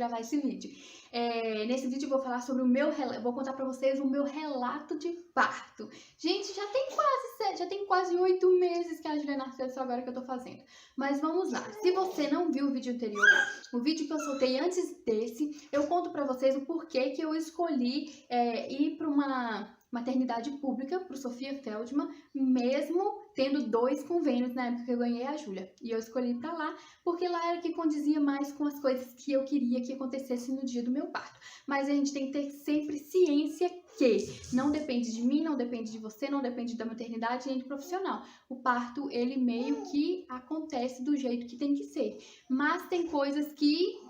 gravar esse vídeo. Nesse vídeo eu vou falar sobre vou contar pra vocês o meu relato de parto. Gente, já tem quase 8 meses que a Júlia nasceu, só agora que eu tô fazendo. Mas vamos lá. Se você não viu o vídeo anterior, o vídeo que eu soltei antes desse, eu conto pra vocês o porquê que eu escolhi ir pra uma maternidade pública, pro Sofia Feldman, mesmo tendo 2 convênios na época que eu ganhei a Júlia. E eu escolhi pra lá, porque lá era que condizia mais com as coisas que eu queria que acontecesse no dia do meu parto. Mas a gente tem que ter sempre ciência que não depende de mim, não depende de você, não depende da maternidade nem do profissional. O parto, ele meio que acontece do jeito que tem que ser. Mas tem coisas que,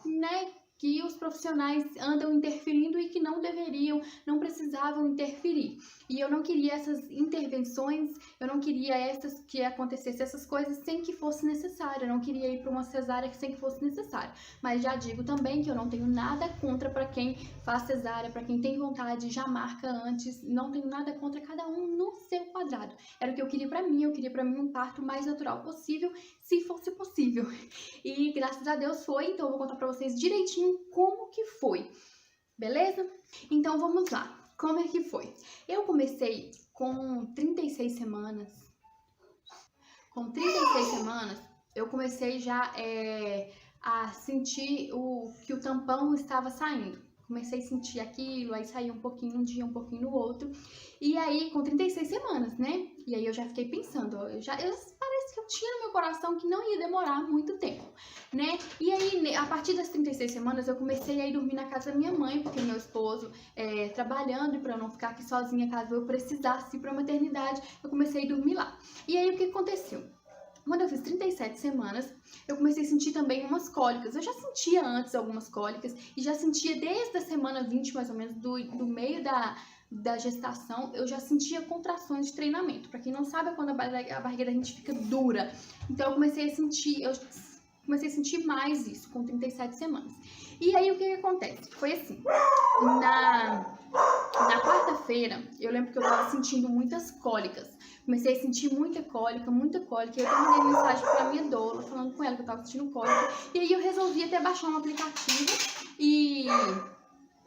que os profissionais andam interferindo e que não deveriam, não precisavam interferir. E eu não queria essas intervenções, eu não queria que acontecesse essas coisas sem que fosse necessário, eu não queria ir para uma cesárea sem que fosse necessário. Mas já digo também que eu não tenho nada contra para quem faz cesárea, para quem tem vontade, já marca antes, não tenho nada contra, cada um no seu quadrado. Era o que eu queria para mim um parto mais natural possível, se fosse possível. E graças a Deus foi, então eu vou contar pra vocês direitinho como que foi, beleza? Então vamos lá, como é que foi? Eu comecei com 36 semanas, eu comecei já a sentir que o tampão estava saindo. Comecei a sentir aquilo, aí saía um pouquinho um dia, um pouquinho no outro. E aí, com 36 semanas, né? E aí eu já fiquei pensando, parece que eu tinha no meu coração que não ia demorar muito tempo, né? E aí, a partir das 36 semanas, eu comecei a ir dormir na casa da minha mãe, porque meu esposo trabalhando, e pra eu não ficar aqui sozinha caso eu precisasse ir pra maternidade, eu comecei a ir dormir lá. E aí, o que aconteceu? Quando eu fiz 37 semanas, eu comecei a sentir também umas cólicas. Eu já sentia antes algumas cólicas e já sentia desde a semana 20, mais ou menos, do meio da gestação, eu já sentia contrações de treinamento. Pra quem não sabe, é quando a barriga da gente fica dura. Então eu comecei a sentir mais isso com 37 semanas. E aí o que acontece? Foi assim, na quarta-feira, eu lembro que eu tava sentindo muitas cólicas. Comecei a sentir muita cólica, e eu mandei mensagem pra minha doula, falando com ela que eu tava sentindo cólica. E aí eu resolvi até baixar um aplicativo e...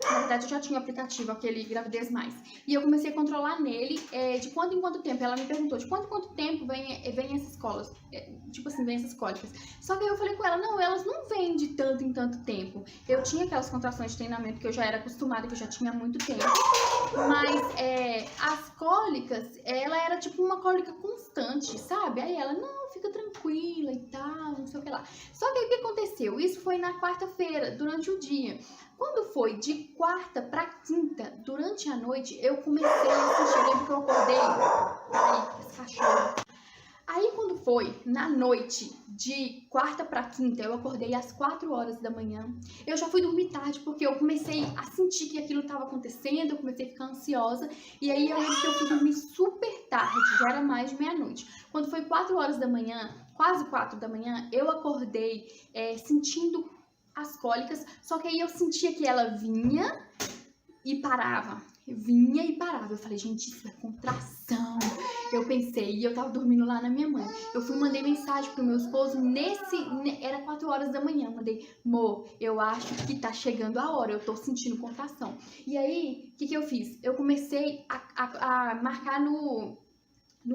Na verdade, eu já tinha o aplicativo, aquele Gravidez Mais. E eu comecei a controlar nele de quanto em quanto tempo. Ela me perguntou de quanto em quanto tempo vem essas cólicas. Tipo assim, vem essas cólicas. Só que aí eu falei com ela, não, elas não vêm de tanto em tanto tempo. Eu tinha aquelas contrações de treinamento que eu já era acostumada, que eu já tinha há muito tempo. Mas as cólicas, ela era tipo uma cólica constante, sabe? Aí ela, não, fica tranquila e tal, não sei o que lá. Só que aí o que aconteceu? Isso foi na quarta-feira, durante o dia. Quando foi de quarta pra quinta, durante a noite, eu comecei a sentir, eu lembro que eu acordei, aí, esse cachorro. Aí quando foi na noite de quarta pra quinta, eu acordei às 4 horas da manhã. Eu já fui dormir tarde porque eu comecei a sentir que aquilo estava acontecendo, eu comecei a ficar ansiosa. E aí eu lembro que eu fui dormir super tarde, já era mais de meia-noite. Quando foi 4 horas da manhã, quase 4 da manhã, eu acordei sentindo as cólicas, só que aí eu sentia que ela vinha e parava. Vinha e parava. Eu falei, gente, isso é contração. Eu pensei, e eu tava dormindo lá na minha mãe. Eu mandei mensagem pro meu esposo era 4 horas da manhã. Mandei, amor, eu acho que tá chegando a hora, eu tô sentindo contração. E aí, o que eu fiz? Eu comecei a marcar no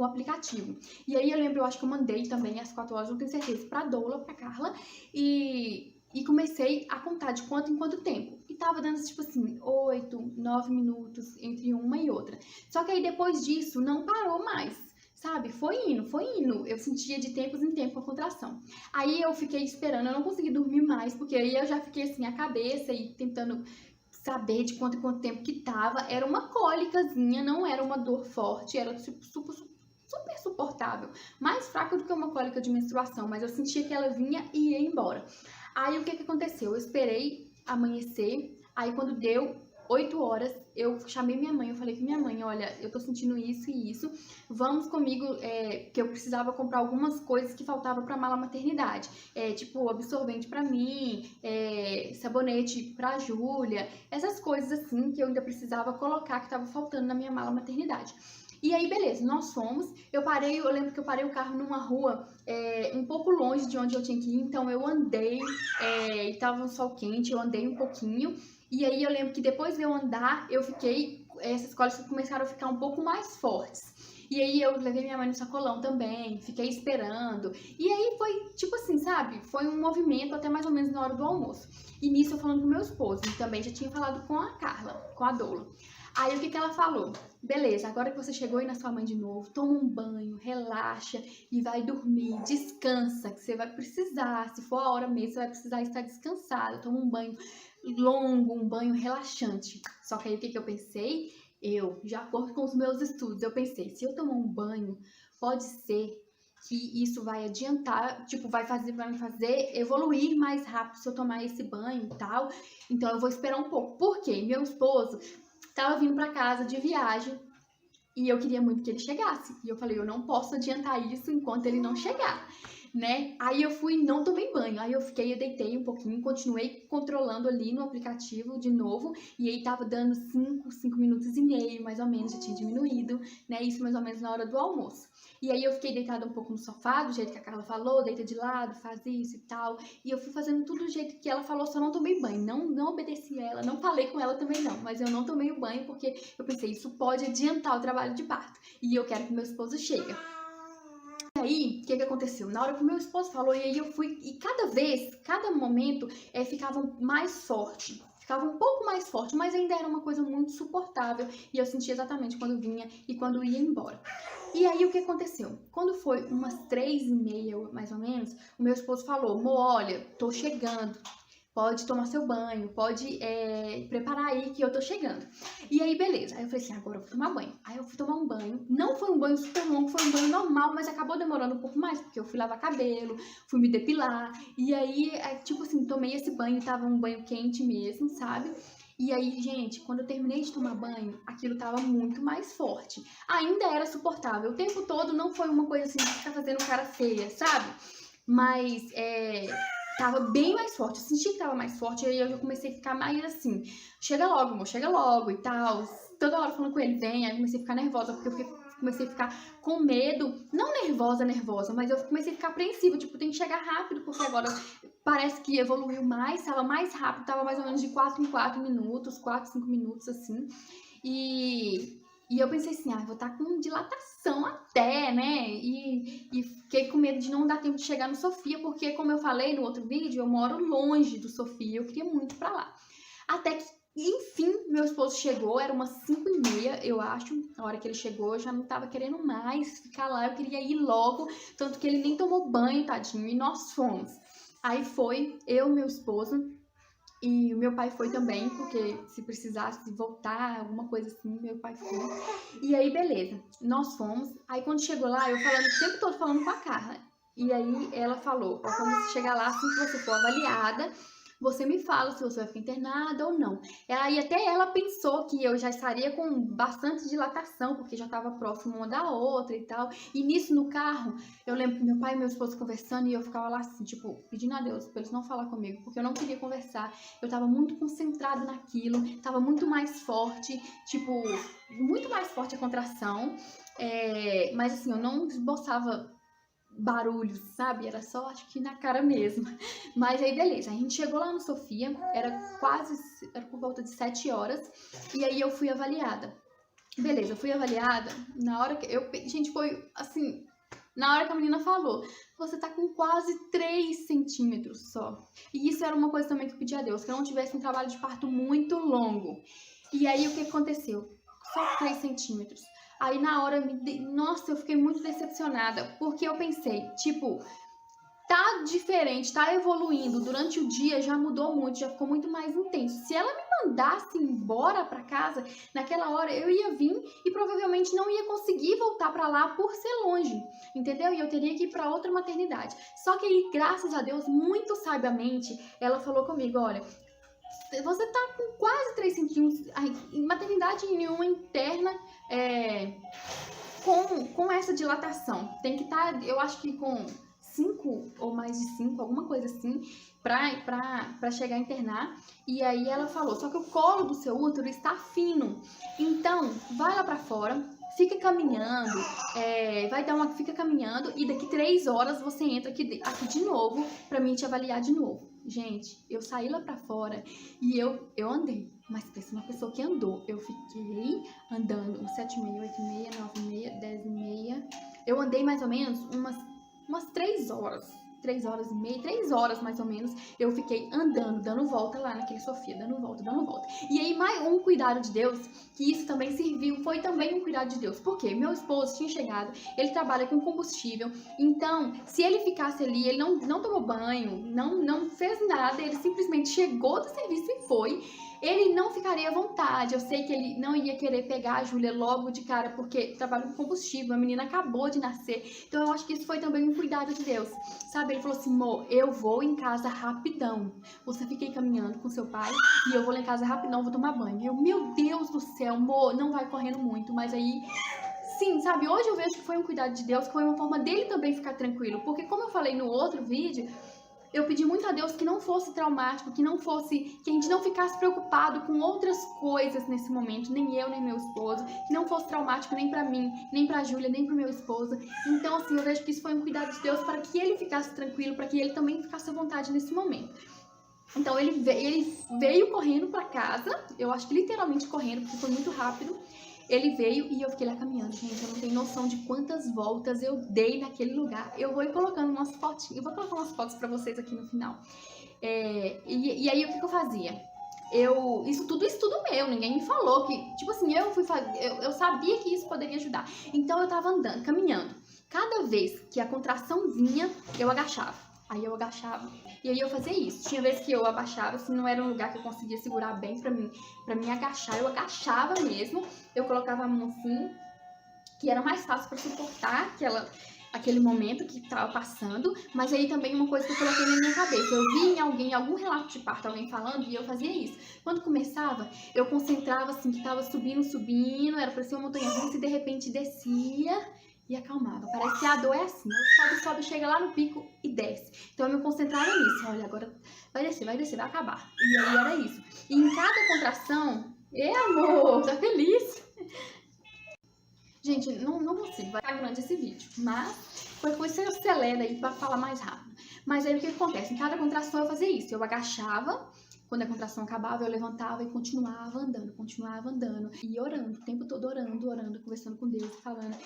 aplicativo. E aí eu lembro, eu acho que eu mandei também às 4 horas, não tenho certeza, pra doula, pra Carla, e comecei a contar de quanto em quanto tempo. E tava dando, tipo assim, 8, 9 minutos entre uma e outra. Só que aí depois disso, não parou mais, sabe? Foi indo. Eu sentia de tempos em tempos a contração. Aí eu fiquei esperando, eu não consegui dormir mais, porque aí eu já fiquei assim, a cabeça e tentando saber de quanto em quanto tempo que tava. Era uma cólicazinha, não era uma dor forte, era tipo, super suportável. Mais fraca do que uma cólica de menstruação, mas eu sentia que ela vinha e ia embora. Aí o que aconteceu? Eu esperei amanhecer, aí quando deu 8 horas, eu chamei minha mãe, eu falei com minha mãe, olha, eu tô sentindo isso e isso, vamos comigo, que eu precisava comprar algumas coisas que faltavam pra mala maternidade, tipo absorvente pra mim, sabonete pra Júlia, essas coisas assim que eu ainda precisava colocar, que tava faltando na minha mala maternidade. E aí, beleza, nós fomos. Eu lembro que eu parei o carro numa rua um pouco longe de onde eu tinha que ir, então eu andei, e tava um sol quente, eu andei um pouquinho. E aí eu lembro que depois de eu andar, essas cólicas começaram a ficar um pouco mais fortes. E aí eu levei minha mãe no sacolão também, fiquei esperando. E aí foi tipo assim, sabe? Foi um movimento até mais ou menos na hora do almoço. E nisso eu falando com meu esposo, e também já tinha falado com a Carla, com a Doula. Aí o que ela falou? Beleza, agora que você chegou aí na sua mãe de novo, toma um banho, relaxa e vai dormir, descansa, que você vai precisar, se for a hora mesmo, você vai precisar estar descansada, toma um banho longo, um banho relaxante. Só que aí o que eu pensei? De acordo com os meus estudos, eu pensei, se eu tomar um banho, pode ser que isso vai adiantar, tipo, vai me fazer evoluir mais rápido se eu tomar esse banho e tal. Então eu vou esperar um pouco. Por quê? Meu esposo tava vindo pra casa de viagem e eu queria muito que ele chegasse. E eu falei, eu não posso adiantar isso enquanto ele não chegar, né? Aí eu fui e não tomei banho. Aí eu deitei um pouquinho, continuei controlando ali no aplicativo de novo. E aí tava dando 5 minutos e meio, mais ou menos, já tinha diminuído, né? Isso mais ou menos na hora do almoço. E aí eu fiquei deitada um pouco no sofá, do jeito que a Carla falou, deita de lado, faz isso e tal. E eu fui fazendo tudo do jeito que ela falou, só não tomei banho. Não obedeci ela, não falei com ela também não. Mas eu não tomei o banho porque eu pensei, isso pode adiantar o trabalho de parto. E eu quero que meu esposo chegue. E aí, o que aconteceu? Na hora que o meu esposo falou, e aí eu fui, e cada momento, ficava mais forte. Ficava um pouco mais forte, mas ainda era uma coisa muito suportável. E eu sentia exatamente quando vinha e quando ia embora. E aí, o que aconteceu? Quando foi umas 3h30, mais ou menos, o meu esposo falou, Mo, olha, tô chegando. Pode tomar seu banho, pode preparar aí que eu tô chegando. E aí, beleza. Aí eu falei assim, agora eu vou tomar banho. Aí eu fui tomar um banho. Não foi um banho super longo, foi um banho normal, mas acabou demorando um pouco mais, porque eu fui lavar cabelo, fui me depilar. E aí, tipo assim, tomei esse banho, tava um banho quente mesmo, sabe? E aí, gente, quando eu terminei de tomar banho, aquilo tava muito mais forte. Ainda era suportável. O tempo todo não foi uma coisa assim de ficar fazendo cara feia, sabe? Mas, tava bem mais forte, eu senti que tava mais forte, e aí eu já comecei a ficar mais assim, chega logo, amor, chega logo e tal, toda hora falando com ele, vem, aí eu comecei a ficar nervosa, porque comecei a ficar com medo, não nervosa, mas eu comecei a ficar apreensiva, tipo, tem que chegar rápido, porque agora parece que evoluiu mais, tava mais rápido, tava mais ou menos de 4 em 4 minutos, 4, 5 minutos, assim, e eu pensei assim, vou estar com dilatação até, né? E fiquei com medo de não dar tempo de chegar no Sofia, porque, como eu falei no outro vídeo, eu moro longe do Sofia, eu queria muito ir pra lá. Até que, enfim, meu esposo chegou, era umas 5h30, eu acho. A hora que ele chegou, eu já não tava querendo mais ficar lá, eu queria ir logo, tanto que ele nem tomou banho, tadinho, e nós fomos. Aí foi eu, meu esposo, e o meu pai foi também, porque se precisasse voltar, alguma coisa assim, meu pai foi. E aí, beleza, nós fomos. Aí, quando chegou lá, eu falando o tempo todo falando com a Carla. E aí, ela falou, quando você chegar lá, assim que você for avaliada, você me fala se você vai ficar internada ou não. Aí, até ela pensou que eu já estaria com bastante dilatação, porque já estava próximo uma da outra e tal. E nisso, no carro, eu lembro que meu pai e meu esposo conversando, e eu ficava lá assim, tipo, pedindo a Deus pra eles não falar comigo, porque eu não queria conversar. Eu tava muito concentrada naquilo, tava muito mais forte, tipo, muito mais forte a contração, mas assim, eu não esboçava barulhos, sabe? Era só, acho que na cara mesmo. Mas aí, beleza, a gente chegou lá no Sofia, era por volta de 7 horas, e aí eu fui avaliada. Beleza, eu fui avaliada, na hora que gente, foi assim, na hora que a menina falou, você tá com quase 3 centímetros só. E isso era uma coisa também que eu pedi a Deus, que eu não tivesse um trabalho de parto muito longo. E aí, o que aconteceu? Só 3 centímetros. Aí, na hora, nossa, eu fiquei muito decepcionada, porque eu pensei, tipo, tá diferente, tá evoluindo, durante o dia já mudou muito, já ficou muito mais intenso. Se ela me mandasse embora pra casa, naquela hora eu ia vir e provavelmente não ia conseguir voltar pra lá por ser longe, entendeu? E eu teria que ir pra outra maternidade. Só que aí, graças a Deus, muito sabiamente, ela falou comigo, olha, você tá com quase 3 centímetros, em maternidade nenhuma interna, com essa dilatação. Tem que estar, eu acho que com 5 ou mais de 5, alguma coisa assim, pra chegar a internar. E aí ela falou, só que o colo do seu útero está fino. Então, vai lá pra fora, fica caminhando, fica caminhando e daqui 3 horas você entra aqui de novo pra mim te avaliar de novo. Gente, eu saí lá pra fora e eu andei, mas pensa uma pessoa que andou. Eu fiquei andando 7h30, 8h30, 9h30, 10h30. Eu andei mais ou menos umas 3 horas. 3 horas e meia, 3 horas mais ou menos, eu fiquei andando, dando volta lá naquele sofá, dando volta, dando volta. E aí, mais um cuidado de Deus, que isso também serviu, foi também um cuidado de Deus. Por quê? Meu esposo tinha chegado, ele trabalha com combustível, então, se ele ficasse ali, ele não tomou banho, não fez nada, ele simplesmente chegou do serviço e foi. Ele não ficaria à vontade. Eu sei que ele não ia querer pegar a Júlia logo de cara, porque trabalha com combustível, a menina acabou de nascer. Então eu acho que isso foi também um cuidado de Deus. Sabe, ele falou assim, amor, eu vou em casa rapidão. Você fica aí caminhando com seu pai e eu vou lá em casa rapidão, vou tomar banho. Eu, meu Deus do céu, amor, não vai correndo muito, mas aí... Sim, sabe, hoje eu vejo que foi um cuidado de Deus, que foi uma forma dele também ficar tranquilo. Porque como eu falei no outro vídeo, eu pedi muito a Deus que não fosse traumático, que a gente não ficasse preocupado com outras coisas nesse momento, nem eu, nem meu esposo, que não fosse traumático nem pra mim, nem pra Júlia, nem pro meu esposo. Então, assim, eu vejo que isso foi um cuidado de Deus para que ele ficasse tranquilo, para que ele também ficasse à vontade nesse momento. Então, ele veio correndo pra casa, eu acho que literalmente correndo, porque foi muito rápido. Ele veio e eu fiquei lá caminhando, gente, eu não tenho noção de quantas voltas eu dei naquele lugar. Eu vou ir colocando umas fotinhas, eu vou colocar umas fotos pra vocês aqui no final. E aí, o que eu fazia? Isso tudo meu, ninguém me falou que, tipo assim, eu sabia que isso poderia ajudar. Então, eu tava andando, caminhando. Cada vez que a contração vinha, eu agachava. Aí eu agachava, e aí eu fazia isso. Tinha vezes que eu abaixava, se não era um lugar que eu conseguia segurar bem pra mim agachar, eu agachava mesmo. Eu colocava a mão assim, que era mais fácil pra suportar aquele momento que tava passando. Mas aí também uma coisa que eu coloquei na minha cabeça, eu vi em algum relato de parto, alguém falando, e eu fazia isso. Quando começava, eu concentrava assim, que tava subindo, era parecia uma montanha russa, e de repente descia e acalmava. Parece que a dor é assim, sobe, chega lá no pico e desce. Então eu me concentrava nisso. Olha, agora vai descer, vai acabar. E aí era isso. E em cada contração, amor, tá feliz? Gente, não consigo, vai ficar grande esse vídeo, mas depois você acelera aí pra falar mais rápido. Mas aí o que acontece? Em cada contração eu fazia isso, eu agachava. Quando a contração acabava, eu levantava e continuava andando, e orando, o tempo todo orando, conversando com Deus, falando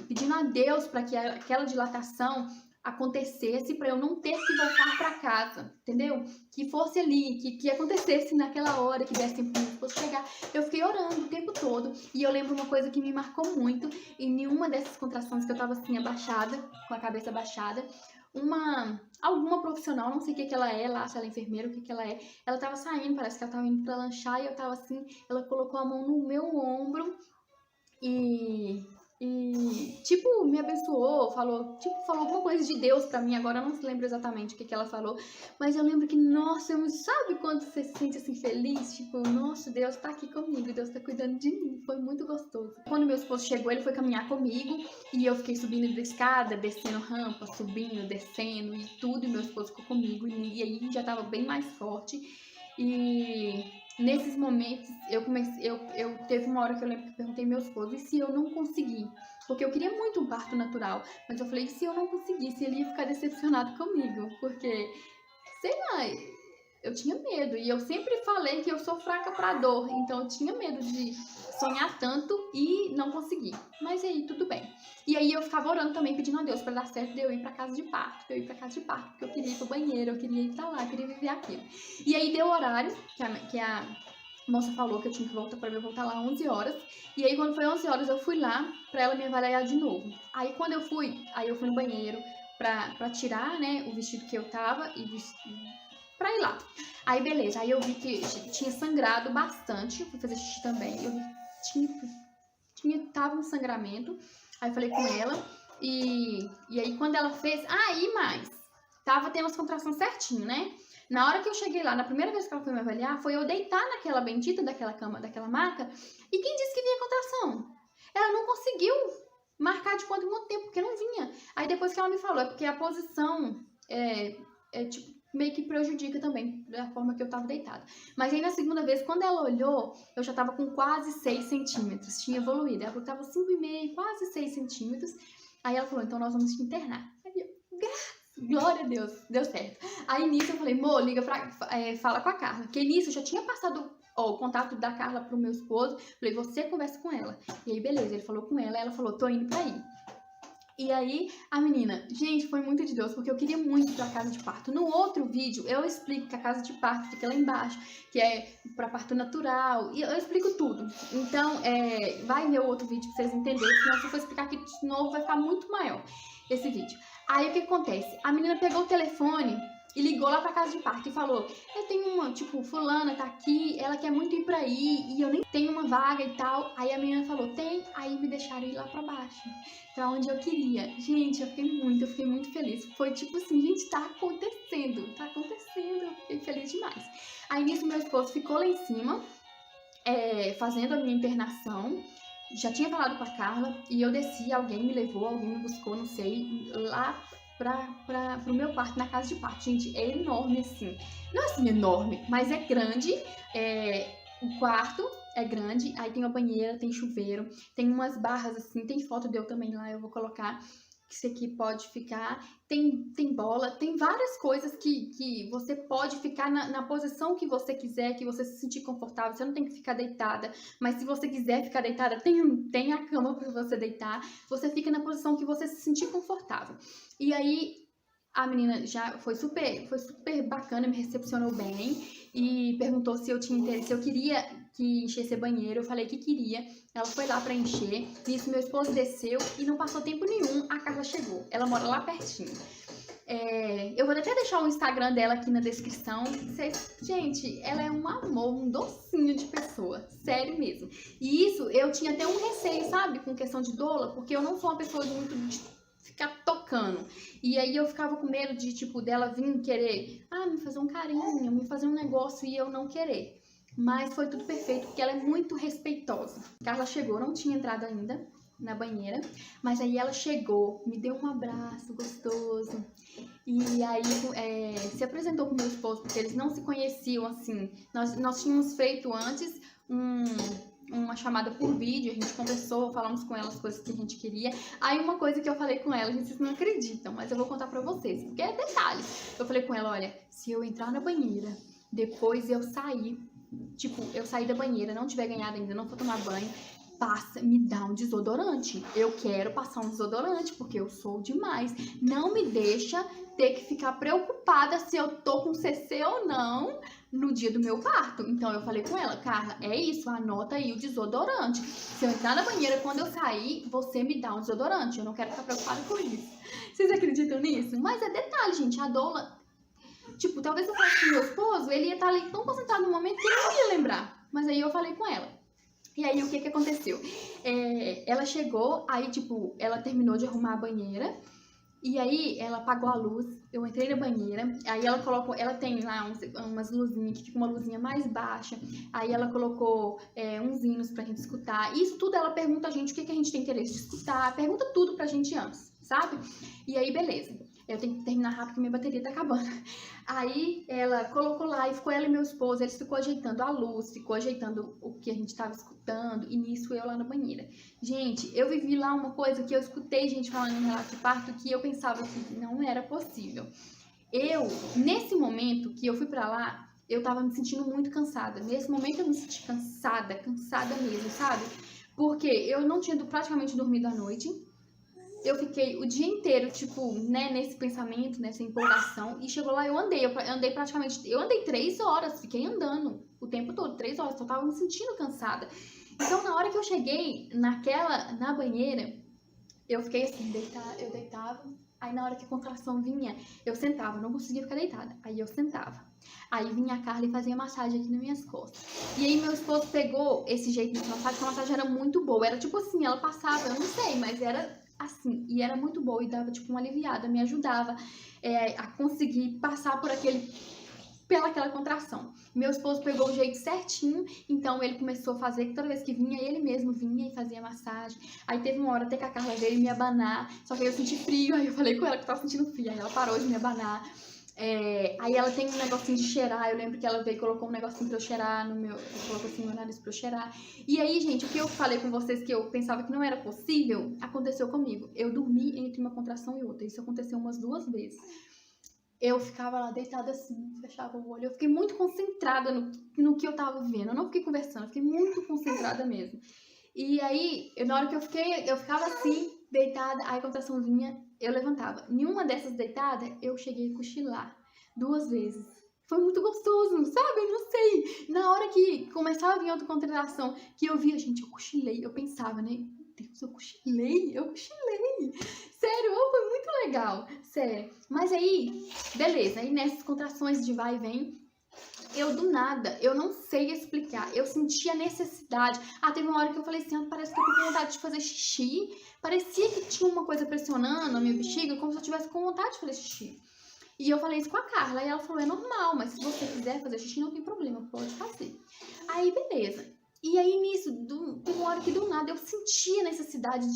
pedindo a Deus para que aquela dilatação acontecesse, para eu não ter que voltar para casa, entendeu? Que fosse ali, que acontecesse naquela hora, que desse tempo para eu fosse chegar. Eu fiquei orando o tempo todo, e eu lembro uma coisa que me marcou muito, em nenhuma dessas contrações que eu tava assim, abaixada, com a cabeça abaixada, alguma profissional, não sei o que ela é lá, se ela é enfermeira, o que ela é, ela tava saindo, parece que ela tava indo pra lanchar, e eu tava assim, ela colocou a mão no meu ombro e tipo, me abençoou, falou alguma coisa de Deus pra mim. Agora eu não lembro exatamente o que ela falou, mas eu lembro que, nossa, sabe quando você se sente assim feliz? Tipo, nossa, Deus tá aqui comigo, Deus tá cuidando de mim, foi muito gostoso. Quando meu esposo chegou, ele foi caminhar comigo, e eu fiquei subindo da escada, descendo rampa, subindo, descendo e tudo, e meu esposo ficou comigo, e aí já tava bem mais forte. E nesses momentos, eu teve uma hora que eu lembro que eu perguntei ao meu esposo, e se eu não conseguir? Porque eu queria muito um parto natural, mas eu falei, e se eu não conseguisse? Ele ia ficar decepcionado comigo, porque, sei lá, eu tinha medo, e eu sempre falei que eu sou fraca pra dor, então eu tinha medo de sonhar tanto e não conseguir. Mas aí, tudo bem. E aí eu ficava orando também, pedindo a Deus pra dar certo de eu ir pra casa de parto, porque eu queria ir pro banheiro, eu queria ir pra lá, eu queria viver aquilo. E aí deu horário, que a moça falou que eu tinha que voltar pra eu voltar lá 11 horas. E aí quando foi 11 horas eu fui lá pra ela me avaliar de novo. Aí quando eu fui no banheiro pra tirar, né, o vestido que eu tava e pra ir lá. Aí beleza, aí eu vi que tinha sangrado bastante, fui fazer xixi também, eu vi que tava um sangramento. Aí eu falei com ela, e aí quando ela fez, mais, tava tendo as contrações certinho, né? Na hora que eu cheguei lá, na primeira vez que ela foi me avaliar, foi eu deitar naquela bendita daquela cama, daquela maca, e quem disse que vinha contração? Ela não conseguiu marcar de quanto em quanto tempo, porque não vinha. Aí depois que ela me falou, é porque a posição tipo, meio que prejudica também da forma que eu tava deitada. Mas aí na segunda vez, quando ela olhou, eu já tava com quase 6 centímetros, tinha evoluído. Ela falou que tava 5,5, quase 6 centímetros. Aí ela falou, então nós vamos te internar. Aí eu, glória a Deus, deu certo. Aí nisso eu falei, Mô, liga fala com a Carla. Porque nisso eu já tinha passado o contato da Carla pro meu esposo. Falei, você conversa com ela. E aí, beleza, ele falou com ela, ela falou, tô indo pra aí. E aí, a menina, gente, foi muito de Deus, porque eu queria muito ir pra casa de parto. No outro vídeo, eu explico que a casa de parto fica lá embaixo, que é pra parto natural, e eu explico tudo. Então, vai ver o outro vídeo pra vocês entenderem, senão se eu for explicar aqui de novo, vai ficar muito maior esse vídeo. Aí, o que acontece? A menina pegou o telefone e ligou lá pra casa de parto e falou, eu tenho uma, tipo, fulana tá aqui, ela quer muito ir pra aí, e eu nem tenho uma vaga e tal. Aí a menina falou, tem, aí me deixaram ir lá pra baixo, pra onde eu queria. Gente, eu fiquei muito feliz. Foi tipo assim, gente, tá acontecendo, eu fiquei feliz demais. Aí nisso meu esposo ficou lá em cima, fazendo a minha internação. Já tinha falado com a Carla, e eu desci, alguém me levou, alguém me buscou, não sei, lá pro meu quarto, na casa de parto. Gente, é enorme assim. Não é assim enorme, mas é grande. O quarto é grande, aí tem uma banheira, tem chuveiro, tem umas barras assim, tem foto de eu também lá, eu vou colocar. Isso aqui pode ficar, tem bola, tem várias coisas que você pode ficar na posição que você quiser, que você se sentir confortável, você não tem que ficar deitada, mas se você quiser ficar deitada, tem a cama para você deitar, você fica na posição que você se sentir confortável. E aí, a menina já foi super bacana, me recepcionou bem e perguntou se eu tinha interesse, se eu queria que enchesse banheiro. Eu falei que queria. Ela foi lá pra encher. Nisso, meu esposo desceu e não passou tempo nenhum, a Carla chegou. Ela mora lá pertinho. Eu vou até deixar o Instagram dela aqui na descrição. Gente, ela é um amor, um docinho de pessoa. Sério mesmo. E isso, eu tinha até um receio, sabe? Com questão de doula, porque eu não sou uma pessoa muito de ficar tocando. E aí eu ficava com medo de, tipo, dela vir querer, me fazer um carinho, me fazer um negócio e eu não querer. Mas foi tudo perfeito, porque ela é muito respeitosa. Carla chegou, não tinha entrado ainda na banheira, mas aí ela chegou, me deu um abraço gostoso. E aí se apresentou com meu esposo, porque eles não se conheciam assim. Nós tínhamos feito antes uma chamada por vídeo, a gente conversou, falamos com ela as coisas que a gente queria. Aí uma coisa que eu falei com ela, vocês não acreditam, mas eu vou contar pra vocês, porque é detalhes. Eu falei com ela, olha, se eu entrar na banheira, depois eu sair, tipo, eu sair da banheira, não tiver ganhado ainda, não for tomar banho, me dá um desodorante. Eu quero passar um desodorante, porque eu sou demais. Não me deixa ter que ficar preocupada se eu tô com CC ou não no dia do meu parto. Então eu falei com ela, Carla, é isso, anota aí o desodorante. Se eu entrar na banheira, quando eu sair, você me dá um desodorante. Eu não quero ficar preocupada com isso. Vocês acreditam nisso? Mas é detalhe, gente, a doula, tipo, talvez eu fosse com meu esposo, ele ia estar ali tão concentrado no momento que ele não ia lembrar. Mas aí eu falei com ela. E aí, o que aconteceu? Ela chegou, aí, tipo, ela terminou de arrumar a banheira, e aí ela apagou a luz, eu entrei na banheira, aí ela colocou, ela tem lá umas luzinhas, que fica uma luzinha mais baixa, aí ela colocou uns hinos pra gente escutar. Isso tudo ela pergunta a gente o que a gente tem interesse de escutar, pergunta tudo pra gente antes, sabe? E aí, beleza. Eu tenho que terminar rápido, porque minha bateria tá acabando. Aí ela colocou lá e ficou ela e meu esposo, eles ficou ajeitando a luz, ficou ajeitando o que a gente tava escutando, e nisso eu lá na banheira. Gente, eu vivi lá uma coisa que eu escutei gente falando em relato de parto que eu pensava que não era possível. Nesse momento que eu fui pra lá, eu tava me sentindo muito cansada. Nesse momento eu me senti cansada mesmo, sabe? Porque eu não tinha praticamente dormido à noite. Eu fiquei o dia inteiro, tipo, né, nesse pensamento, nessa empolgação. E chegou lá, eu andei 3 horas, fiquei andando o tempo todo, 3 horas, eu tava me sentindo cansada. Então, na hora que eu cheguei na banheira, eu fiquei assim, eu deitava. Aí, na hora que a contração vinha, eu sentava, não conseguia ficar deitada. Aí, eu sentava. Aí, vinha a Carla e fazia massagem aqui nas minhas costas. E aí, meu esposo pegou esse jeito de massagem, porque a massagem era muito boa. Era tipo assim, ela passava, eu não sei, mas era assim, e era muito boa e dava tipo uma aliviada, me ajudava a conseguir passar pelaquela contração. Meu esposo pegou o jeito certinho, então ele começou a fazer, toda vez que vinha, ele mesmo vinha e fazia massagem. Aí teve uma hora até que a Carla veio me abanar, só que aí eu senti frio, aí eu falei com ela que eu tava sentindo frio, aí ela parou de me abanar. Aí ela tem um negocinho de cheirar, eu lembro que ela veio e colocou um negocinho pra eu cheirar no meu... Colocou assim no meu nariz pra eu cheirar. E aí, gente, o que eu falei com vocês que eu pensava que não era possível, aconteceu comigo. Eu dormi entre uma contração e outra, isso aconteceu umas 2 vezes. Eu ficava lá deitada assim, fechava o olho, eu fiquei muito concentrada no que eu tava vendo, eu não fiquei conversando, eu fiquei muito concentrada mesmo. E aí, na hora que eu ficava assim, deitada, aí a contração vinha, eu levantava. Em uma dessas deitadas, eu cheguei a cochilar 2 vezes. Foi muito gostoso, sabe? Eu não sei. Na hora que começava a vir outra contração, que eu via, gente, eu cochilei. Eu pensava, né? Meu Deus, eu cochilei. Sério, foi muito legal. Sério. Mas aí, beleza. Aí nessas contrações de vai e vem, eu do nada, eu não sei explicar, eu senti a necessidade. Teve uma hora que eu falei assim, parece que eu tô com vontade de fazer xixi. Parecia que tinha uma coisa pressionando a minha bexiga, como se eu tivesse com vontade de fazer xixi. E eu falei isso com a Carla, e ela falou, é normal, mas se você quiser fazer xixi, não tem problema, pode fazer. Aí, beleza. E aí, nisso, teve uma hora que do nada eu senti a necessidade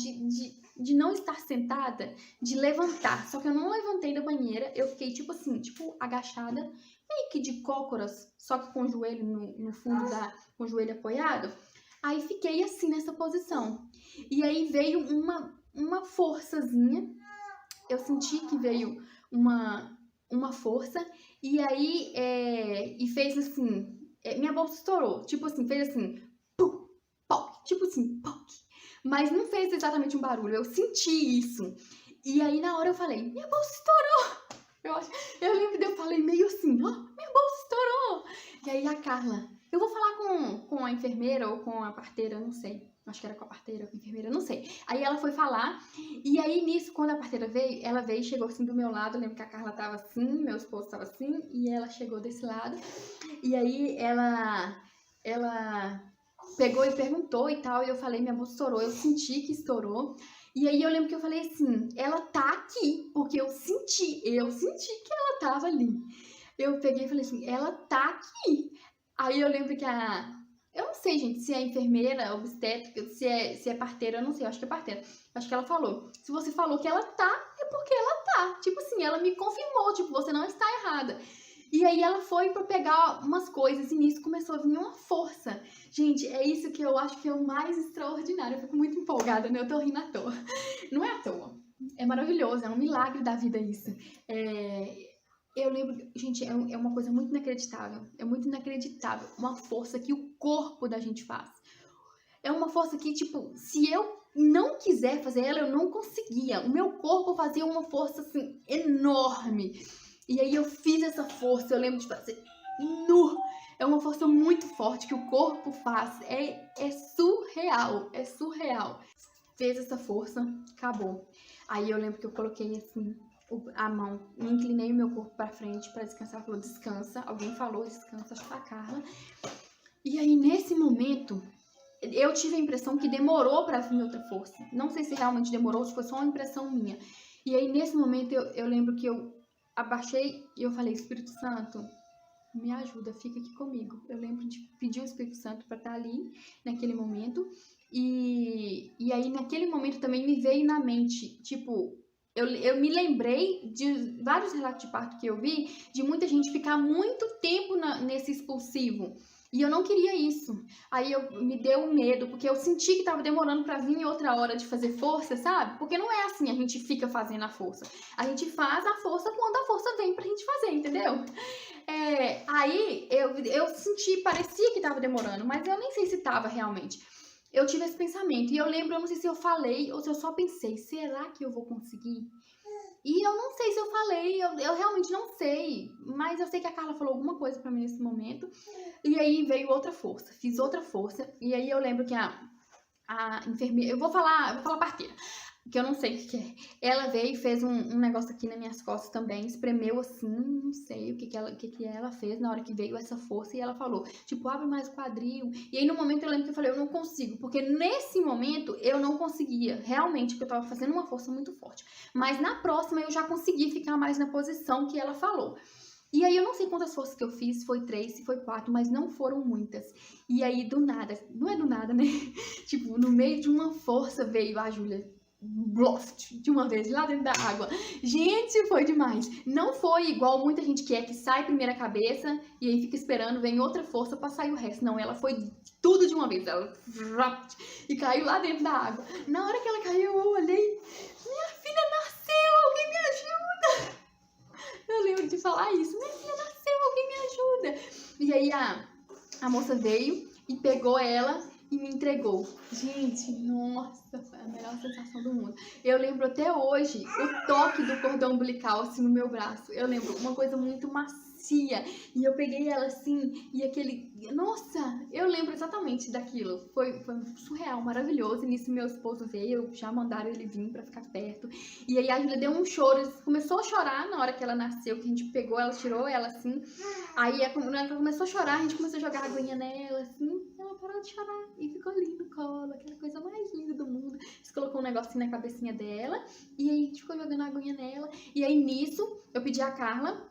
de não estar sentada, de levantar. Só que eu não levantei da banheira, eu fiquei tipo assim, agachada, meio que de cócoras, só que com o joelho no fundo com o joelho apoiado. Aí fiquei assim nessa posição. E aí veio uma forçazinha, eu senti que veio uma força, e aí e fez assim, minha bolsa estourou, tipo assim, fez assim, pum, pop, tipo assim, pop. Mas não fez exatamente um barulho, eu senti isso. E aí na hora eu falei, minha bolsa estourou. Eu lembro que eu falei meio assim, minha bolsa estourou. E aí a Carla, eu vou falar com a enfermeira ou com a parteira, não sei. Acho que era com a parteira, com a enfermeira, não sei. Aí ela foi falar, e aí nisso, quando a parteira veio, ela veio e chegou assim do meu lado. Eu lembro que a Carla tava assim, meu esposo tava assim, e ela chegou desse lado. E aí ela pegou e perguntou e tal, e eu falei, minha bolsa estourou. Eu senti que estourou. E aí eu lembro que eu falei assim, ela tá aqui, porque eu senti que ela tava ali. Eu peguei e falei assim, ela tá aqui. Aí eu lembro que eu não sei, gente, se é enfermeira, obstétrica, se é parteira, eu não sei, eu acho que é parteira. Acho que ela falou, se você falou que ela tá, é porque ela tá. Tipo assim, ela me confirmou, tipo, você não está errada. E aí ela foi pra pegar umas coisas e nisso começou a vir uma força. Gente, é isso que eu acho que é o mais extraordinário. Eu fico muito empolgada, né? Eu tô rindo à toa. Não é à toa. É maravilhoso, é um milagre da vida isso. Eu lembro, gente, é uma coisa muito inacreditável. É muito inacreditável. Uma força que o corpo da gente faz. É uma força que, tipo, se eu não quiser fazer ela, eu não conseguia. O meu corpo fazia uma força, assim, enorme. E aí eu fiz essa força, eu lembro de fazer... É uma força muito forte que o corpo faz. É surreal, é surreal. Fez essa força, acabou. Aí eu lembro que eu coloquei assim a mão, me inclinei o meu corpo pra frente pra descansar. Falou, descansa. Alguém falou, descansa, acho que foi a Carla. E aí nesse momento, eu tive a impressão que demorou pra vir outra força. Não sei se realmente demorou, se foi só uma impressão minha. E aí nesse momento eu lembro que eu abaixei e eu falei, Espírito Santo, me ajuda, fica aqui comigo. Eu lembro de pedir o Espírito Santo para estar ali, naquele momento. E aí, naquele momento, também me veio na mente, tipo, eu me lembrei de vários relatos de parto que eu vi, de muita gente ficar muito tempo nesse expulsivo. E eu não queria isso. Aí me deu um medo, porque eu senti que tava demorando pra vir em outra hora de fazer força, sabe? Porque não é assim, a gente fica fazendo a força. A gente faz a força quando a força vem pra gente fazer, entendeu? Aí eu senti, parecia que tava demorando, mas eu nem sei se tava realmente. Eu tive esse pensamento, e eu lembro, eu não sei se eu falei ou se eu só pensei, será que eu vou conseguir? E eu não sei se eu falei, eu realmente não sei, mas eu sei que a Carla falou alguma coisa pra mim nesse momento, e aí veio outra força, fiz outra força, e aí eu lembro que a enfermeira, eu vou falar parteira, que eu não sei o que é. Ela veio e fez um negócio aqui nas minhas costas também, espremeu assim, não sei o que ela fez na hora que veio essa força, e ela falou, tipo, abre mais o quadril. E aí no momento eu lembro que eu falei, eu não consigo, porque nesse momento eu não conseguia, realmente, porque eu tava fazendo uma força muito forte. Mas na próxima eu já consegui ficar mais na posição que ela falou. E aí eu não sei quantas forças que eu fiz, foi 3, se foi 4, mas não foram muitas. E aí do nada, não é do nada, né? Tipo, no meio de uma força veio a Júlia. Bloft, de uma vez lá dentro da água. Gente, foi demais. Não foi igual muita gente quer, que sai primeiro a cabeça e aí fica esperando, vem outra força pra sair o resto. Não, ela foi tudo de uma vez. Ela e caiu lá dentro da água. Na hora que ela caiu, eu olhei, minha filha nasceu, alguém me ajuda. Eu lembro de falar isso, minha filha nasceu, alguém me ajuda. E aí a moça veio e pegou ela e me entregou. Gente, nossa, foi a melhor sensação do mundo. Eu lembro até hoje o toque do cordão umbilical assim no meu braço. Eu lembro uma coisa muito macia. E eu peguei ela assim, e aquele. Nossa, eu lembro exatamente daquilo. Foi surreal, maravilhoso. E nisso meu esposo veio, já mandaram ele vir pra ficar perto. E aí a Júlia deu um choro, começou a chorar na hora que ela nasceu, que a gente pegou ela, tirou ela assim. Aí ela começou a chorar, a gente começou a jogar aguinha nela, assim. Ela parou de chorar e ficou linda no colo, aquela coisa mais linda do mundo. A gente colocou um negocinho na cabecinha dela e aí a gente ficou jogando aguinha nela. E aí nisso eu pedi a Carla.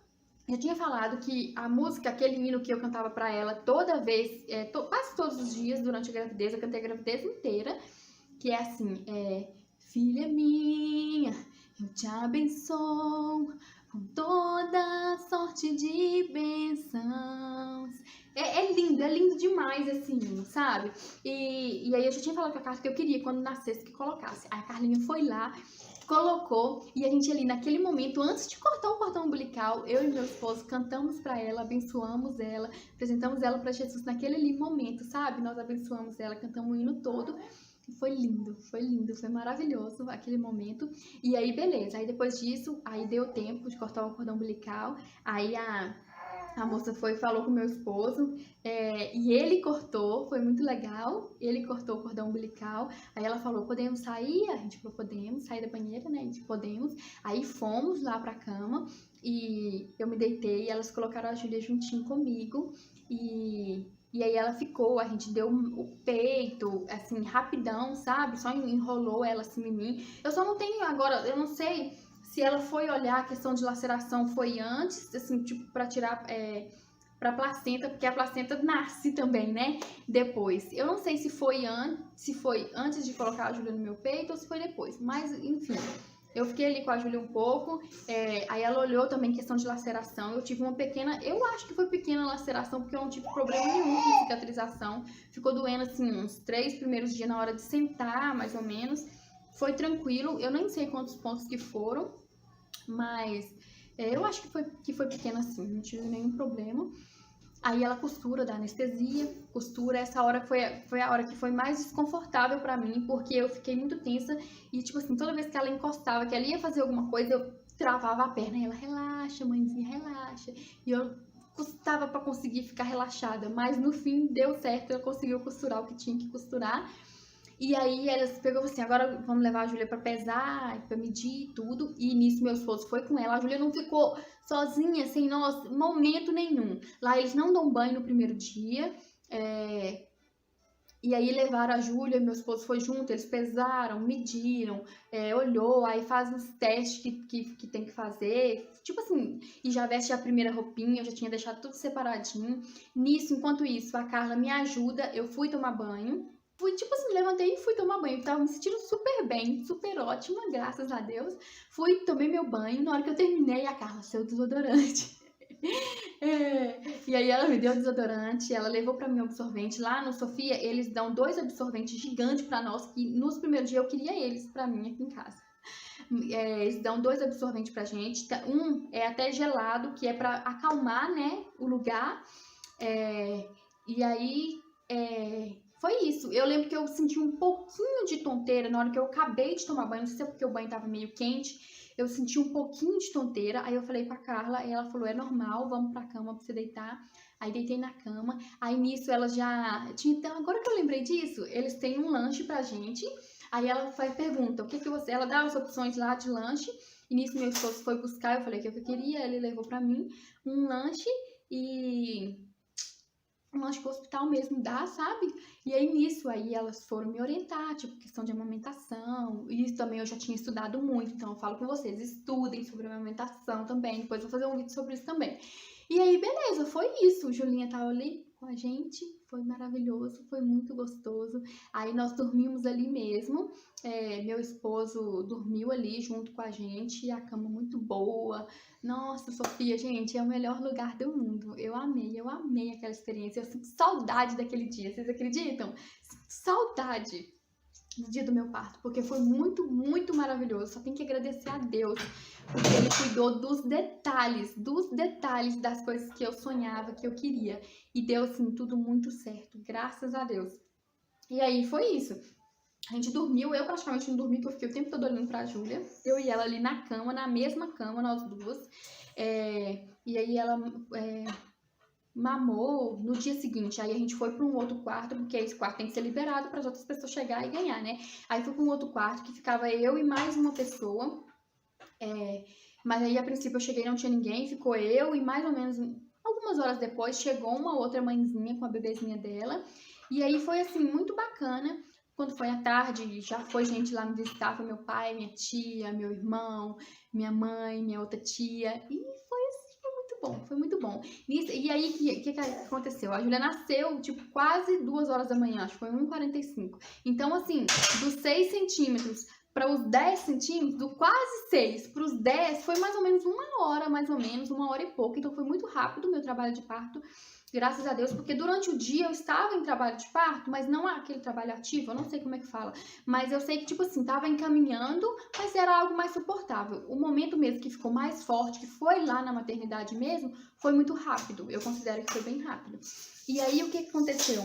Eu tinha falado que a música, aquele hino que eu cantava pra ela toda vez, quase todos os dias durante a gravidez, eu cantei a gravidez inteira, que é assim, filha minha, eu te abençoo com toda sorte de bênçãos. É lindo demais, assim, sabe? E aí eu já tinha falado com a Carla que eu queria, quando nascesse, que colocasse. Aí a Carlinha foi lá, colocou, e a gente ali naquele momento, antes de cortar o cordão umbilical, eu e meu esposo cantamos pra ela, abençoamos ela, apresentamos ela pra Jesus naquele ali momento, sabe? Nós abençoamos ela, cantamos o hino todo. Foi lindo, foi maravilhoso aquele momento. E aí, beleza. Aí depois disso, aí deu tempo de cortar o cordão umbilical. Aí a moça foi e falou com o meu esposo, e ele cortou, foi muito legal. Ele cortou o cordão umbilical. Aí ela falou: podemos sair? A gente falou: podemos sair da banheira, né? A gente podemos. Aí fomos lá pra cama e eu me deitei. E elas colocaram a Júlia juntinho comigo. E aí ela ficou, a gente deu o peito, assim, rapidão, sabe? Só enrolou ela assim em mim. Eu só não tenho agora, eu não sei se ela foi olhar a questão de laceração foi antes, assim, tipo, pra tirar pra placenta, porque a placenta nasce também, né? Depois. Eu não sei se foi antes de colocar a Júlia no meu peito ou se foi depois, mas enfim. Eu fiquei ali com a Júlia um pouco, aí ela olhou também questão de laceração. Eu tive uma pequena, eu acho que foi pequena laceração, porque eu não tive problema nenhum com cicatrização. Ficou doendo assim uns 3 primeiros dias na hora de sentar, mais ou menos. Foi tranquilo, eu nem sei quantos pontos que foram, mas eu acho que foi pequena assim, não tive nenhum problema. Aí ela costura, dá anestesia, costura. Essa hora foi a hora que foi mais desconfortável pra mim, porque eu fiquei muito tensa e, tipo assim, toda vez que ela encostava, que ela ia fazer alguma coisa, eu travava a perna e ela: relaxa, mãezinha, relaxa. E eu custava pra conseguir ficar relaxada, mas no fim deu certo, eu consegui costurar o que tinha que costurar. E aí elas pegou assim: agora vamos levar a Júlia pra pesar, pra medir tudo. E nisso meu esposo foi com ela. A Júlia não ficou sozinha, sem nós, momento nenhum. Lá eles não dão banho no primeiro dia. E aí levaram a Júlia e meu esposo foi junto, eles pesaram, mediram, olhou, aí faz os testes que tem que fazer. Tipo assim, e já veste a primeira roupinha, eu já tinha deixado tudo separadinho. Nisso, enquanto isso, a Carla me ajuda, eu fui tomar banho. Fui, tipo assim, levantei e fui tomar banho. Eu tava me sentindo super bem, super ótima, graças a Deus. Fui, tomei meu banho. Na hora que eu terminei, a Carla: seu desodorante. E aí ela me deu desodorante, ela levou pra mim o absorvente. Lá no Sofia, eles dão 2 absorventes gigantes pra nós, que nos primeiros dias eu queria eles pra mim aqui em casa. Eles dão 2 absorventes pra gente. Um é até gelado, que é pra acalmar, né, o lugar. E aí, foi isso. Eu lembro que eu senti um pouquinho de tonteira na hora que eu acabei de tomar banho. Não sei se é porque o banho tava meio quente. Eu senti um pouquinho de tonteira. Aí eu falei pra Carla, e ela falou: é normal, vamos pra cama pra você deitar. Aí deitei na cama. Aí nisso ela já tinha. Então, agora que eu lembrei disso, eles têm um lanche pra gente. Aí ela pergunta: o que você. Ela dá as opções lá de lanche. E nisso meu esposo foi buscar. Eu falei que eu queria. Ele levou pra mim um lanche e. Acho que o hospital mesmo dá, sabe? E aí nisso aí elas foram me orientar, tipo, questão de amamentação. E isso também eu já tinha estudado muito, então eu falo com vocês, estudem sobre amamentação também. Depois eu vou fazer um vídeo sobre isso também. E aí, beleza, foi isso. Julinha tava ali com a gente, foi maravilhoso, foi muito gostoso. Aí nós dormimos ali mesmo. Meu esposo dormiu ali junto com a gente, a cama muito boa. Nossa, Sofia, gente, é o melhor lugar do mundo. Eu amei aquela experiência. Eu sinto saudade daquele dia, vocês acreditam? Sinto saudade do dia do meu parto, porque foi muito, muito maravilhoso. Só tenho que agradecer a Deus, porque Ele cuidou dos detalhes das coisas que eu sonhava, que eu queria. E deu, assim, tudo muito certo, graças a Deus. E aí foi isso. A gente dormiu, eu praticamente não dormi, porque eu fiquei o tempo todo olhando pra Júlia. Eu e ela ali na cama, na mesma cama, nós duas. E aí ela mamou no dia seguinte. Aí a gente foi para um outro quarto, porque esse quarto tem que ser liberado para as outras pessoas chegar e ganhar, né? Aí fui para um outro quarto que ficava eu e mais uma pessoa. Mas aí a princípio eu cheguei e não tinha ninguém, ficou eu e mais ou menos algumas horas depois chegou uma outra mãezinha com a bebezinha dela. E aí foi assim, muito bacana. Quando foi à tarde, já foi gente lá me visitar, foi meu pai, minha tia, meu irmão, minha mãe, minha outra tia. E foi muito bom. E aí, o que aconteceu? A Júlia nasceu, tipo, quase 2 horas da manhã, acho que foi 1h45. Então, assim, dos 6 centímetros para os 10 centímetros, do quase 6 para os 10, foi mais ou menos 1 hora, mais ou menos, 1 hora e pouco. Então, foi muito rápido o meu trabalho de parto. Graças a Deus, porque durante o dia eu estava em trabalho de parto, mas não aquele trabalho ativo, eu não sei como é que fala, mas eu sei que, tipo assim, estava encaminhando, mas era algo mais suportável. O momento mesmo que ficou mais forte, que foi lá na maternidade mesmo, foi muito rápido, eu considero que foi bem rápido. E aí, o que aconteceu?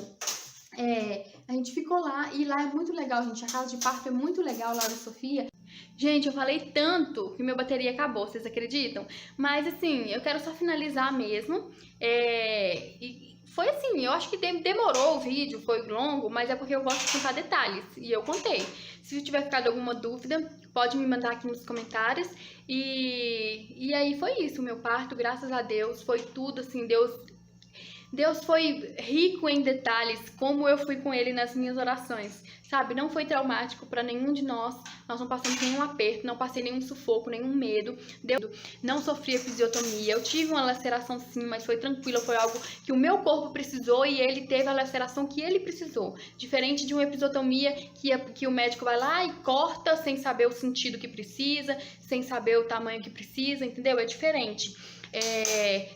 A gente ficou lá, e lá é muito legal, gente, a casa de parto é muito legal lá da Sofia. Gente, eu falei tanto que minha bateria acabou, vocês acreditam? Mas assim, eu quero só finalizar mesmo. E foi assim, eu acho que demorou o vídeo, foi longo, mas é porque eu gosto de contar detalhes. E eu contei. Se tiver ficado alguma dúvida, pode me mandar aqui nos comentários. E aí foi isso, o meu parto, graças a Deus, foi tudo assim, Deus foi rico em detalhes, como eu fui com Ele nas minhas orações, sabe? Não foi traumático para nenhum de nós não passamos nenhum aperto, não passei nenhum sufoco, nenhum medo. Não sofri episiotomia, eu tive uma laceração sim, mas foi tranquila, foi algo que o meu corpo precisou e ele teve a laceração que ele precisou. Diferente de uma episiotomia que o médico vai lá e corta sem saber o sentido que precisa, sem saber o tamanho que precisa, entendeu? É diferente.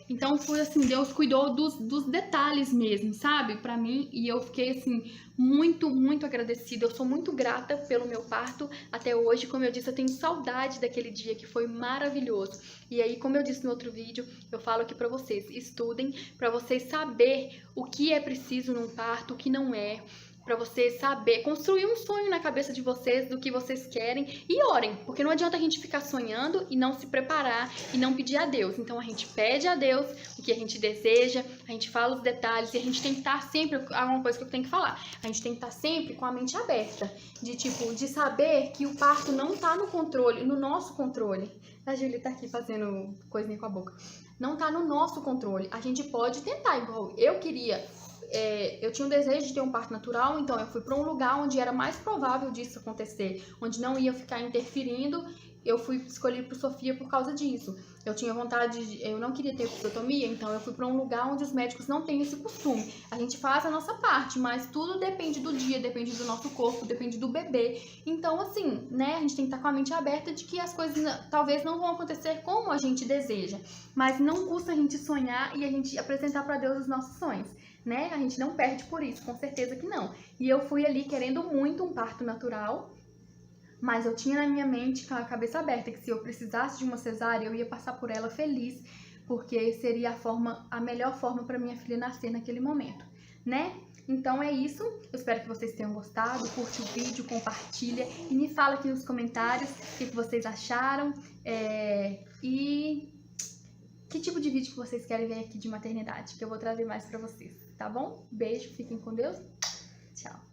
Então foi assim, Deus cuidou dos detalhes mesmo, sabe, pra mim, e eu fiquei assim, muito, muito agradecida, eu sou muito grata pelo meu parto até hoje. Como eu disse, eu tenho saudade daquele dia que foi maravilhoso. E aí, como eu disse no outro vídeo, eu falo aqui pra vocês, estudem, pra vocês saber o que é preciso num parto, o que não é, para você saber, construir um sonho na cabeça de vocês do que vocês querem e orem, porque não adianta a gente ficar sonhando e não se preparar e não pedir a Deus. Então a gente pede a Deus o que a gente deseja, a gente fala os detalhes e a gente tem que estar sempre, alguma coisa que eu tenho que falar, a gente tem que estar sempre com a mente aberta, de saber que o parto não tá no controle, no nosso controle. A Júlia tá aqui fazendo coisinha com a boca. Não tá no nosso controle. A gente pode tentar, igual eu queria. Eu tinha um desejo de ter um parto natural, então eu fui para um lugar onde era mais provável disso acontecer, onde não ia ficar interferindo. Eu fui escolher por Sofia por causa disso. Eu tinha vontade, eu não queria ter episiotomia, então eu fui para um lugar onde os médicos não têm esse costume. A gente faz a nossa parte, mas tudo depende do dia, depende do nosso corpo, depende do bebê. Então, assim, né, a gente tem que estar com a mente aberta de que as coisas talvez não vão acontecer como a gente deseja, mas não custa a gente sonhar e a gente apresentar para Deus os nossos sonhos. Né? A gente não perde por isso, com certeza que não. E eu fui ali querendo muito um parto natural, mas eu tinha na minha mente com a cabeça aberta que se eu precisasse de uma cesárea, eu ia passar por ela feliz, porque seria a melhor forma para minha filha nascer naquele momento, né? Então é isso, eu espero que vocês tenham gostado, curte o vídeo, compartilha e me fala aqui nos comentários o que vocês acharam e que tipo de vídeo que vocês querem ver aqui de maternidade, que eu vou trazer mais pra vocês, tá bom? Beijo, fiquem com Deus, tchau!